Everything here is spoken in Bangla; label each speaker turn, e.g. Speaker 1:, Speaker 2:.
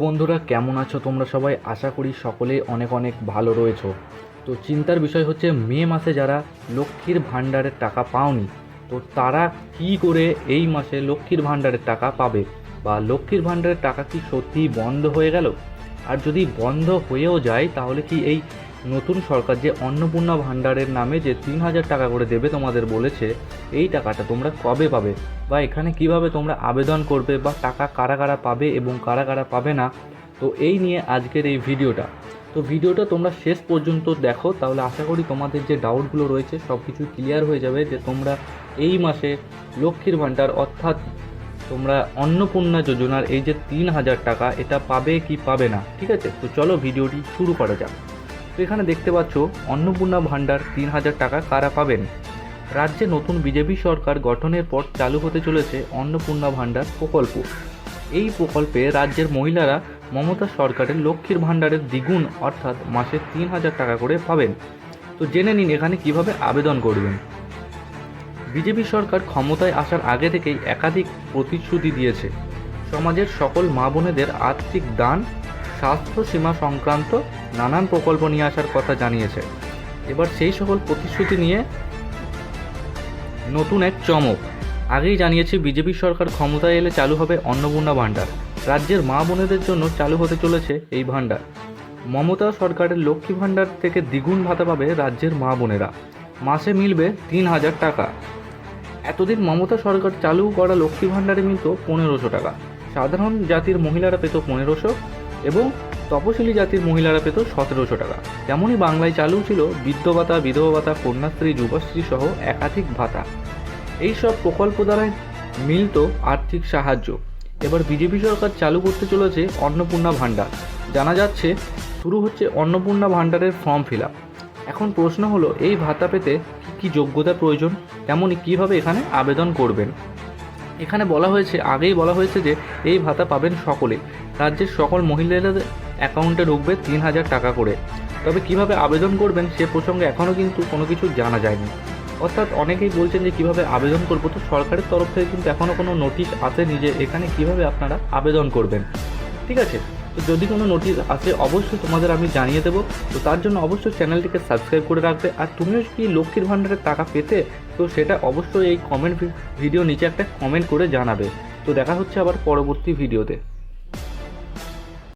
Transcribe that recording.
Speaker 1: বন্ধুরা, কেমন আছো তোমরা সবাই? আশা করি সকলে অনেক অনেক ভালো রয়েছো। তো চিন্তার বিষয় হচ্ছে, মে মাসে যারা লক্ষ্মীর ভাণ্ডারের টাকা পাওনি, তো তারা কি করে এই মাসে লক্ষ্মীর ভাণ্ডারের টাকা পাবে, বা লক্ষ্মীর ভাণ্ডারের টাকা কি সত্যিই বন্ধ হয়ে গেল? আর যদি বন্ধ হয়েও যায়, তাহলে কি এই নতুন সরকার যে অন্নপূর্ণা ভাণ্ডারের নামে যে 3,000 টাকা করে দেবে তোমাদের বলেছে, এই টাকাটা তোমরা কবে পাবে, বা এখানে কিভাবে তোমরা আবেদন করবে, বা টাকা কারা কারা পাবে এবং কারা কারা পাবে না? তো এই নিয়ে আজকের এই ভিডিওটা। তো ভিডিওটা তোমরা শেষ পর্যন্ত দেখো, তাহলে আশা করি তোমাদের যে ডাউটগুলো রয়েছে সব কিছু ক্লিয়ার হয়ে যাবে, যে তোমরা এই মাসে লক্ষ্মীর ভাণ্ডার অর্থাৎ তোমরা অন্নপূর্ণা যোজনার এই যে 3,000 টাকা, এটা পাবে কি পাবে না। ঠিক আছে, তো চলো ভিডিওটি শুরু করা যাক। তো এখানে দেখতে পাচ্ছ অন্নপূর্ণা ভাণ্ডার 3,000 টাকা কারা পাবেন। রাজ্যে নতুন বিজেপি সরকার গঠনের পর চালু হতে চলেছে অন্নপূর্ণা ভাণ্ডার প্রকল্প। এই প্রকল্পে রাজ্যের মহিলারা মমতা সরকারের লক্ষ্মীর ভাণ্ডারের দ্বিগুণ অর্থাৎ মাসে 3,000 টাকা করে পাবেন। তো জেনে নিন এখানে কিভাবে আবেদন করবেন। বিজেপি সরকার ক্ষমতায় আসার আগে থেকেই একাধিক প্রতিশ্রুতি দিয়েছে। সমাজের সকল মা বোনেদের আর্থিক দান, স্বাস্থ্য সীমা সংক্রান্ত নানান প্রকল্প নিয়ে আসার কথা জানিয়েছে। এবার সেই সকল প্রতিশ্রুতি নিয়ে নতুন এক চমক। আগেই জানিয়েছে বিজেপি সরকার ক্ষমতায় এলে চালু হবে অন্নপূর্ণা ভাণ্ডার। রাজ্যের মা বোনেদের জন্য চালু হতে চলেছে এই ভাণ্ডার। মমতা সরকারের লক্ষ্মী ভাণ্ডার থেকে দ্বিগুণ ভাতা পাবে রাজ্যের মা বোনেরা। মাসে মিলবে 3,000 টাকা। এতদিন মমতা সরকার চালু করা লক্ষ্মী ভাণ্ডারে মিলত 1,500 টাকা। সাধারণ জাতির মহিলারা পেত 1,500 এবং তপশিলি জাতির মহিলারা পেত 1,700 টাকা। তেমনই বাংলায় চালু ছিল বৃদ্ধ ভাতা, বিধবা ভাতা, কন্যাশ্রী, যুবশ্রী সহ একাধিক ভাতা। এই সব প্রকল্প দ্বারা মিলত আর্থিক সাহায্য। এবার বিজেপি সরকার চালু করতে চলেছে অন্নপূর্ণা ভাণ্ডার। জানা যাচ্ছে শুরু হচ্ছে অন্নপূর্ণা ভাণ্ডারের ফর্ম ফিল আপ। এখন প্রশ্ন হলো, এই ভাতা পেতে কী যোগ্যতা প্রয়োজন, তেমনই কীভাবে এখানে আবেদন করবেন। এখানে আগেই বলা হয়েছে যে এই ভাতা পাবেন সকলে। রাজ্যের সকল মহিলাদের অ্যাকাউন্টে ঢুকবে 3,000 টাকা করে। তবে কিভাবে আবেদন করবেন সে প্রসঙ্গে এখনও কিন্তু কোনো কিছু জানা যায়নি। অর্থাৎ অনেকেই বলছেন যে কীভাবে আবেদন করবো, তো সরকারের তরফ থেকে কিন্তু এখনও কোনো নোটিশ আসেনি যে এখানে কিভাবে আপনারা আবেদন করবেন। ঠিক আছে, তো যদি কোনো নোটিশ আসে অবশ্যই তোমাদের আমি জানিয়ে দেবো। তো তার জন্য অবশ্যই চ্যানেলটিকে সাবস্ক্রাইব করে রাখবে। আর তুমিও কি লক্ষ্মীর ভাণ্ডারের টাকা পেতে, তো সেটা অবশ্যই এই ভিডিও নিচে একটা কমেন্ট করে জানাবে। তো দেখা হচ্ছে আবার পরবর্তী ভিডিওতে।